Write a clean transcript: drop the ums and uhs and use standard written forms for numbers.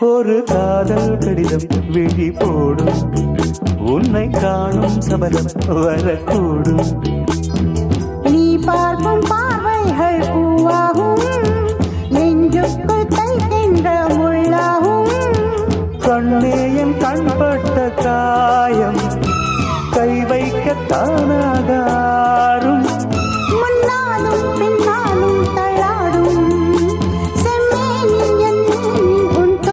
ஒரு காதல் கடிதம் விழி போடும், உன்னை காணும் சபலம் வரக்கூடும். நீ பார்க்கும் பார்வைகள் பூவாகும், நெஞ்சுக்குள் தைக்கின்ற முள்ளாகும். கண்ணே என் கண்பட்ட காயம் கை வைக்கத்தானா